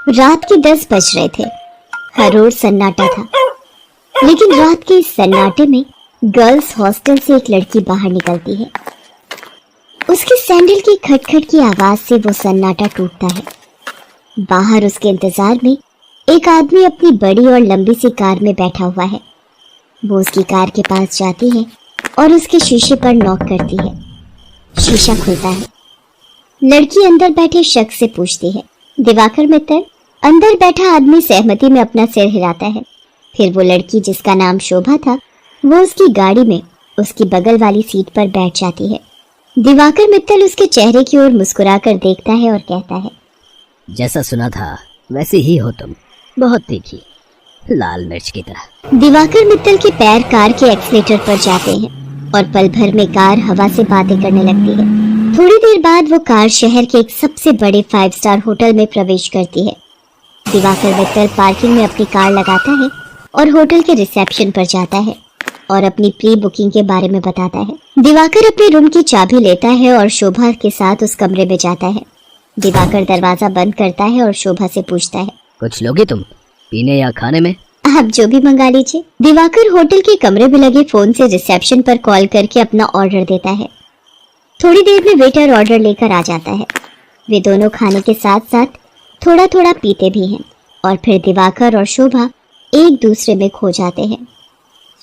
रात के 10 बज रहे थे। हर ओर सन्नाटा था, लेकिन रात के इस सन्नाटे में गर्ल्स हॉस्टल से एक लड़की बाहर निकलती है। उसके सैंडल की खटखट की आवाज से वो सन्नाटा टूटता है। बाहर उसके इंतजार में एक आदमी अपनी बड़ी और लंबी सी कार में बैठा हुआ है। वो उसकी कार के पास जाती है और उसके शीशे पर नॉक करती है। शीशा खुलता है। लड़की अंदर बैठे शख्स से पूछती है, दिवाकर मित्तल? अंदर बैठा आदमी सहमति में अपना सिर हिलाता है। फिर वो लड़की, जिसका नाम शोभा था, वो उसकी गाड़ी में उसकी बगल वाली सीट पर बैठ जाती है। दिवाकर मित्तल उसके चेहरे की ओर मुस्कुराकर देखता है और कहता है, जैसा सुना था वैसे ही हो तुम, बहुत तीखी, लाल मिर्च की तरह। दिवाकर मित्तल के पैर कार के एक्सीलेटर पर जाते हैं और पल भर में कार हवा से बातें करने लगती है। थोड़ी देर बाद वो कार शहर के एक सबसे बड़े 5 स्टार होटल में प्रवेश करती है। दिवाकर मित्तल पार्किंग में अपनी कार लगाता है और होटल के रिसेप्शन पर जाता है और अपनी प्री बुकिंग के बारे में बताता है। दिवाकर अपने रूम की चाबी लेता है और शोभा के साथ उस कमरे में जाता है। दिवाकर दरवाजा बंद करता है और शोभा से पूछता है, कुछ लोगे तुम, पीने या खाने में? आप जो भी मंगा लीजिए। दिवाकर होटल के कमरे में लगे फोन से रिसेप्शन पर कॉल करके अपना ऑर्डर देता है। थोड़ी देर में वेटर ऑर्डर लेकर आ जाता है। वे दोनों खाने के साथ साथ थोड़ा थोड़ा पीते भी हैं और फिर दिवाकर और शोभा एक दूसरे में खो जाते हैं।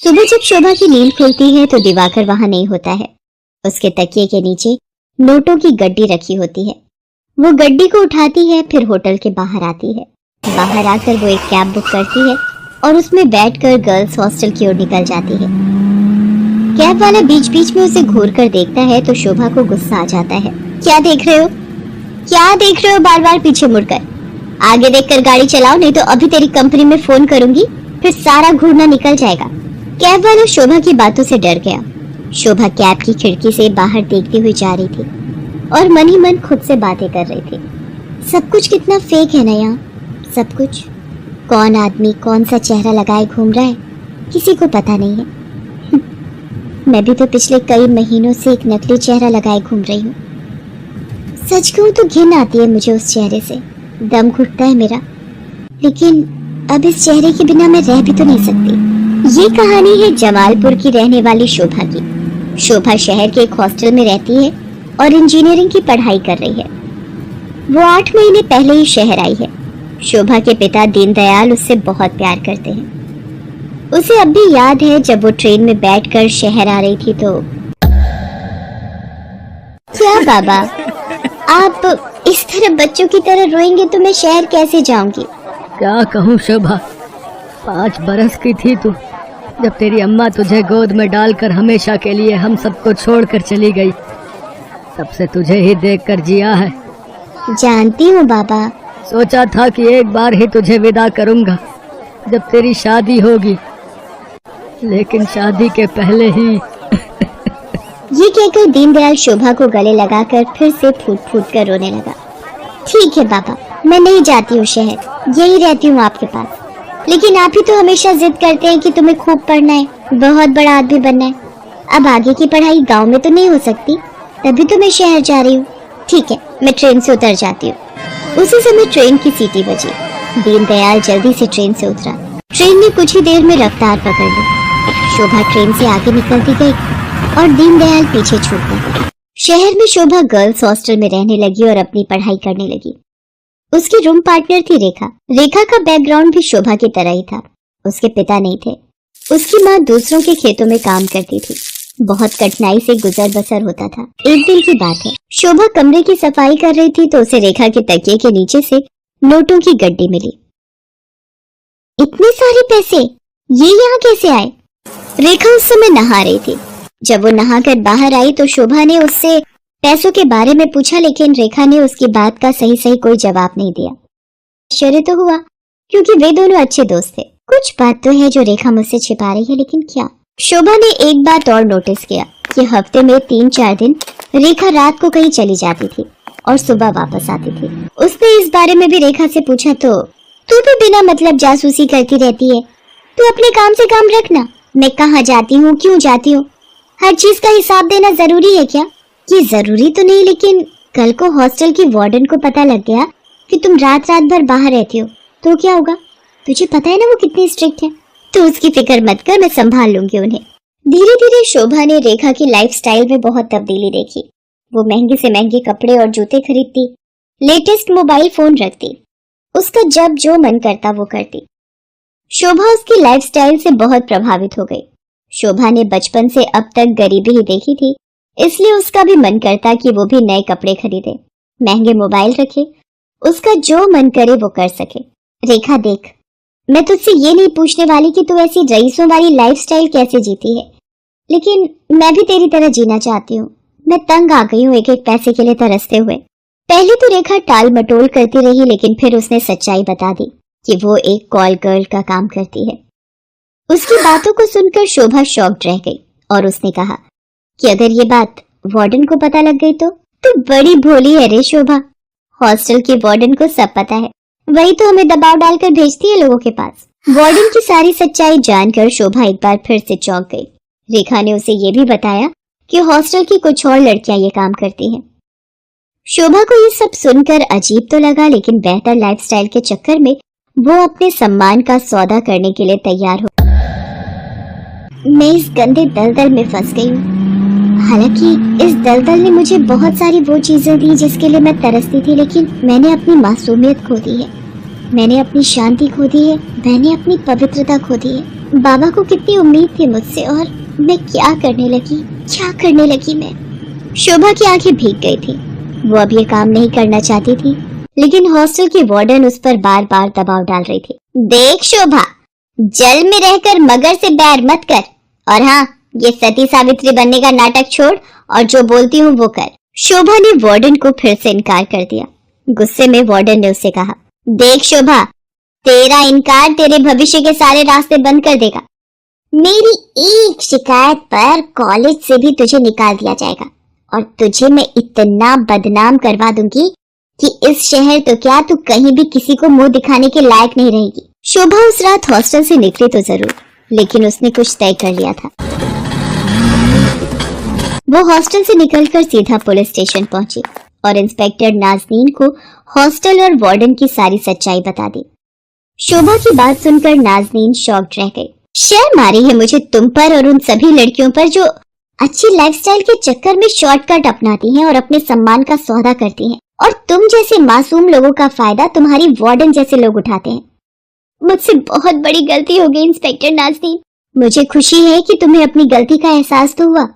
सुबह जब शोभा की नींद खुलती है तो दिवाकर वहां नहीं होता है। उसके तकिए के नीचे नोटों की गड्डी रखी होती है। वो गड्डी को उठाती है, फिर होटल के बाहर आती है। बाहर आकर वो एक कैब बुक करती है और उसमें बैठकर गर्ल्स हॉस्टल की ओर निकल जाती है। कैब वाला बीच बीच में उसे घूर कर देखता है तो शोभा को गुस्सा आ जाता है। क्या देख रहे हो? क्या देख रहे हो बार बार पीछे मुड़कर? आगे देखकर गाड़ी चलाओ, नहीं तो अभी तेरी कंपनी में फोन करूंगी, फिर सारा घूरना निकल जाएगा। कैब वाला शोभा की बातों से डर गया। शोभा कैब की खिड़की से बाहर देखती हुई जा रही थी और मन ही मन खुद से बातें कर रही थी। सब कुछ कितना फेक है ना यहाँ, सब कुछ। कौन आदमी कौन सा चेहरा लगाए घूम रहा है, किसी को पता नहीं है। मैं भी तो पिछले कई महीनों से एक नकली चेहरा लगाए घूम रही हूँ। सच कहूँ तो घिन आती है मुझे उस चेहरे से, दम घुटता है मेरा। लेकिन अब इस चेहरे के बिना मैं रह भी तो नहीं सकती। ये कहानी है जमालपुर की रहने वाली शोभा की। शोभा शहर के एक हॉस्टल में रहती है और इंजीनियरिंग की पढ़ाई कर रही है। वो 8 महीने पहले ही शहर आई है। शोभा के पिता दीनदयाल उससे बहुत प्यार करते हैं। उसे अब भी याद है जब वो ट्रेन में बैठकर शहर आ रही थी तो। क्या बाबा, आप इस तरह बच्चों की तरह रोएंगे तो मैं शहर कैसे जाऊंगी? क्या कहूँ शोभा, 5 बरस की थी तू जब तेरी अम्मा तुझे गोद में डालकर हमेशा के लिए हम सबको छोड़कर चली गई। तब से तुझे ही देखकर जिया है। जानती हूँ बाबा। सोचा था कि एक बार ही तुझे विदा करूंगा जब तेरी शादी होगी, लेकिन शादी के पहले ही। ये कहकर दीनदयाल शोभा को गले लगाकर फिर से फूट फूट कर रोने लगा। ठीक है बाबा, मैं नहीं जाती हूँ शहर, यही रहती हूँ आपके पास। लेकिन आप ही तो हमेशा जिद करते हैं कि तुम्हें खूब पढ़ना है, बहुत बड़ा आदमी बनना है। अब आगे की पढ़ाई गाँव में तो नहीं हो सकती, तभी तो मैं शहर जा रही हूँ। ठीक है, मैं ट्रेन से उतर जाती हूँ। उसी समय ट्रेन की सीटी बजी। दीनदयाल जल्दी से ट्रेन से उतरा। ट्रेन ने कुछ ही देर में रफ्तार पकड़ ली। शोभा ट्रेन से आगे निकलती गई और दीनदयाल पीछे छूट गया। शहर में शोभा गर्ल्स हॉस्टल में रहने लगी और अपनी पढ़ाई करने लगी। उसकी रूम पार्टनर थी रेखा। रेखा का बैकग्राउंड भी शोभा की तरह ही था। उसके पिता नहीं थे। उसकी माँ दूसरों के खेतों में काम करती थी। बहुत कठिनाई से गुजर बसर होता था। एक दिन की बात है, शोभा कमरे की सफाई कर रही थी तो उसे रेखा के तकिए के नीचे से नोटों की गड्डी मिली। इतने सारे पैसे, ये यहाँ कैसे आए? रेखा उस समय नहा रही थी। जब वो नहाकर बाहर आई तो शोभा ने उससे पैसों के बारे में पूछा, लेकिन रेखा ने उसकी बात का सही सही कोई जवाब नहीं दिया। आश्चर्य तो हुआ क्योंकि वे दोनों अच्छे दोस्त थे। कुछ बात तो है जो रेखा मुझसे छिपा रही है, लेकिन क्या? शोभा ने एक बात और नोटिस किया कि हफ्ते में 3-4 दिन रेखा रात को कहीं चली जाती थी और सुबह वापस आती थी। उसने इस बारे में भी रेखा से पूछा तो तू भी बिना मतलब जासूसी करती रहती है, तू अपने काम से काम रखना। मैं कहाँ जाती हूँ, क्यों जाती हूँ, हर चीज का हिसाब देना जरूरी है क्या? ये जरूरी तो नहीं, लेकिन कल को हॉस्टल की वार्डन को पता लग गया कि तुम रात रात भर बाहर रहती हो तो क्या होगा? तुझे पता है ना वो कितनी स्ट्रिक्ट है। तो उसकी फिक्र मत कर, मैं संभाल लूंगी उन्हें। धीरे धीरे शोभा ने रेखा की लाइफस्टाइल में बहुत तब्दीली देखी। वो महंगे से महंगे कपड़े और जूते खरीदती, लेटेस्ट मोबाइल फोन रखती, उसका जब जो मन करता वो करती। शोभा उसकी लाइफस्टाइल से बहुत प्रभावित हो गई। शोभा ने बचपन से अब तक गरीबी ही देखी थी, इसलिए उसका भी मन करता कि वो भी नए कपड़े खरीदे, महंगे मोबाइल रखे, उसका जो मन करे वो कर सके। रेखा देख, मैं तुझसे ये नहीं पूछने वाली कि तू ऐसी रईसों वाली लाइफस्टाइल कैसे जीती है, लेकिन मैं भी तेरी तरह जीना चाहती हूँ। मैं तंग आ गई हूँ एक एक पैसे के लिए तरसते हुए। पहले तो रेखा टाल मटोल करती रही, लेकिन फिर उसने सच्चाई बता दी कि वो एक कॉल गर्ल का काम करती है। उसकी बातों को सुनकर शोभा शॉक्ड रह गई और उसने कहा कि अगर ये बात वार्डन को पता लग गई तो बड़ी भोली है रे शोभा। हॉस्टल के वार्डन को सब पता है, वही तो हमें दबाव डालकर भेजती है लोगों के पास। वार्डन की सारी सच्चाई जानकर शोभा एक बार फिर से चौंक गई। रेखा ने उसे ये भी बताया कि हॉस्टल की कुछ और लड़कियां ये काम करती हैं। शोभा को ये सब सुनकर अजीब तो लगा, लेकिन बेहतर लाइफस्टाइल के चक्कर में वो अपने सम्मान का सौदा करने के लिए तैयार हो। मैं इस गंदे दलदल में फंस गई हूँ। हालांकि इस दलदल ने मुझे बहुत सारी वो चीजें दी जिसके लिए मैं तरसती थी, लेकिन मैंने अपनी मासूमियत खो दी है, मैंने अपनी शांति खो दी है, मैंने अपनी पवित्रता खो दी है। बाबा को कितनी उम्मीद थी मुझसे, और मैं क्या करने लगी मैं। शोभा की आंखें भीग गई थी। वो अब ये काम नहीं करना चाहती थी, लेकिन हॉस्टल की वार्डन उस पर बार बार दबाव डाल रही थी। देख शोभा, जल में रहकर मगर से बैर मत कर, और हाँ, ये सती सावित्री बनने का नाटक छोड़ और जो बोलती हूँ वो कर। शोभा ने वार्डन को फिर से इनकार कर दिया। गुस्से में वार्डन ने उससे कहा, देख शोभा, तेरा इनकार तेरे भविष्य के सारे रास्ते बंद कर देगा। मेरी एक शिकायत पर कॉलेज से भी तुझे निकाल दिया जाएगा, और तुझे मैं इतना बदनाम करवा दूंगी कि इस शहर तो क्या, तू कहीं भी किसी को मुंह दिखाने के लायक नहीं रहेगी। शोभा उस रात हॉस्टल से निकली तो जरूर, लेकिन उसने कुछ तय कर लिया था। वो हॉस्टल से निकलकर सीधा पुलिस स्टेशन पहुंची और इंस्पेक्टर नाज़नीन को हॉस्टल और वार्डन की सारी सच्चाई बता दी। शोभा की बात सुनकर नाज़नीन शॉक्ड रह गई। शर्म आ रही है मुझे तुम पर और उन सभी लड़कियों पर जो अच्छी लाइफस्टाइल के चक्कर में शॉर्टकट अपनाती हैं और अपने सम्मान का सौदा करती हैं, और तुम जैसे मासूम लोगों का फायदा तुम्हारी वार्डन जैसे लोग उठाते हैं। मुझसे बहुत बड़ी गलती हो गई इंस्पेक्टर नाज़नीन। मुझे खुशी है कि तुम्हें अपनी गलती का एहसास तो हुआ,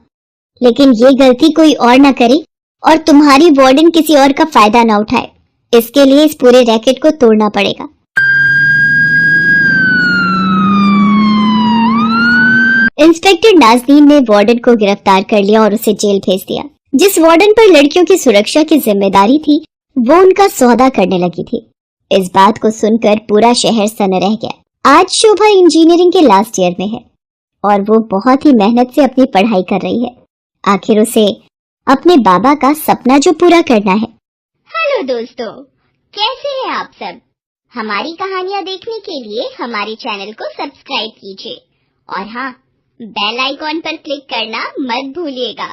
लेकिन ये गलती कोई और ना करे और तुम्हारी वार्डन किसी और का फायदा ना उठाए। इसके लिए इस पूरे रैकेट को तोड़ना पड़ेगा। इंस्पेक्टर नाज़नीन ने वार्डन को गिरफ्तार कर लिया और उसे जेल भेज दिया। जिस वार्डन पर लड़कियों की सुरक्षा की जिम्मेदारी थी, वो उनका सौदा करने लगी थी। इस बात को सुनकर पूरा शहर सन्न रह गया। आज शोभा इंजीनियरिंग के लास्ट ईयर में है और वो बहुत ही मेहनत से अपनी पढ़ाई कर रही है। आखिर उसे अपने बाबा का सपना जो पूरा करना है। हेलो दोस्तों, कैसे हैं आप सब? हमारी कहानियां देखने के लिए हमारे चैनल को सब्सक्राइब कीजिए और हाँ, बेल आइकॉन पर क्लिक करना मत भूलिएगा।